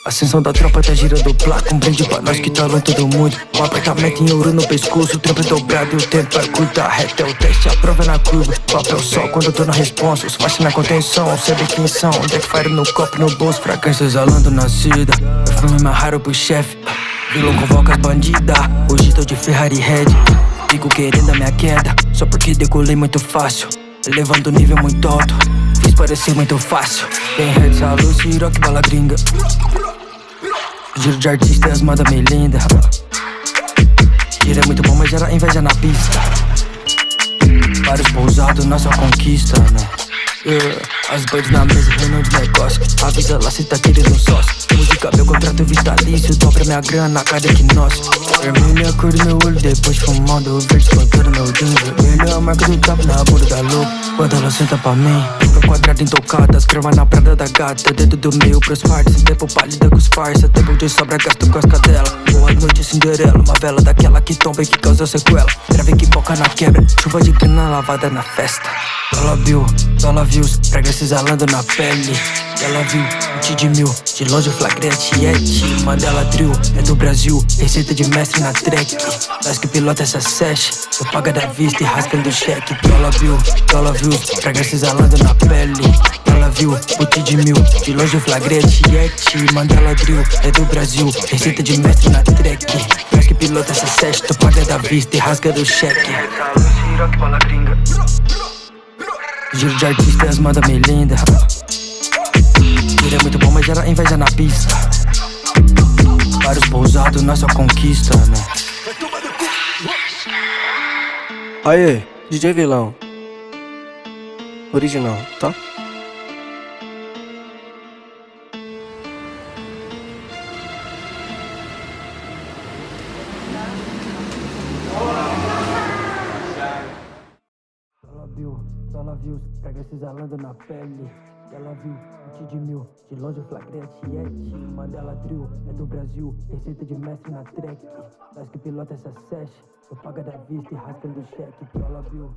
Ascensão da tropa tá girando placa. Um brinde pra nós que tá longe todo mundo. Um apartamento em ouro no pescoço. O trampo é dobrado e o tempo é curto. A reta é o teste, a prova é na curva. Papel só quando eu tô na responsa. Os faixa na contenção, sabe quem são. Jackfire no copo, no bolso. Fragrância exalando na seda. Perfume mais raro pro chefe. Vilão convoca as bandidas. Hoje tô de Ferrari Red. Fico querendo a minha queda, só porque decolei muito fácil. Levando o nível muito alto, fiz parecer muito fácil. Tem heads, a luz, rock, bala gringa. Giro de artista e as moda meio linda. Giro é muito bom, mas gera inveja na pista. Vários pousados, nossa conquista, né? As birds na mesa, reunião de negócio. Avisa lá se tá querendo um sócio. Música, meu contrato vitalício. Dobra minha grana, cada que nosso. Vermelho é a cor do meu olho, depois fumando. Verde cantando meu jeans. Vermelho é a marca do tapa na bunda da louca. Quando ela senta pra mim, fica quadrada intocada. Escreva na prada da gata. Dedo do meio pros fartos. Tempo pálida com os farsa. Tempo de sobra, gasto com as cadelas. Boa noite, Cinderela. Uma vela daquela que tomba e que causa sequela. Grave que poca na quebra. Chuva de grana lavada na festa. Dollar views, fragrância exalando na pele. Ela viu, de mil, de longe o flagrante Yeti. Mandela Drill, é do Brasil, receita de mestre na track. Nós que pilota essa sesh, eu paga da vista e rasgando o cheque. Dollar views, fragrância exalando na pele. Ela viu, de mil, de longe o flagrante Yeti. Mandela Drill, é do Brasil, receita de mestre na track. Nós que pilota essa sesh, tu paga da vista e rasgando o cheque. Rock, bala gringa. Giro de artista e as moda meio linda. Giro é muito bom, mas gera inveja na pista. Vários pousados, nossa conquista, né? Aê, DJ Vilão. Original, tá? Dollar views, fragrância exalando na pele. Ela viu, de mil, de longe o flagrante Yeti. Mandela Drill, é do Brasil, receita de mestre na track. Nós que pilota essa sesh, eu paga da vista e rasgando o cheque. Dollar view.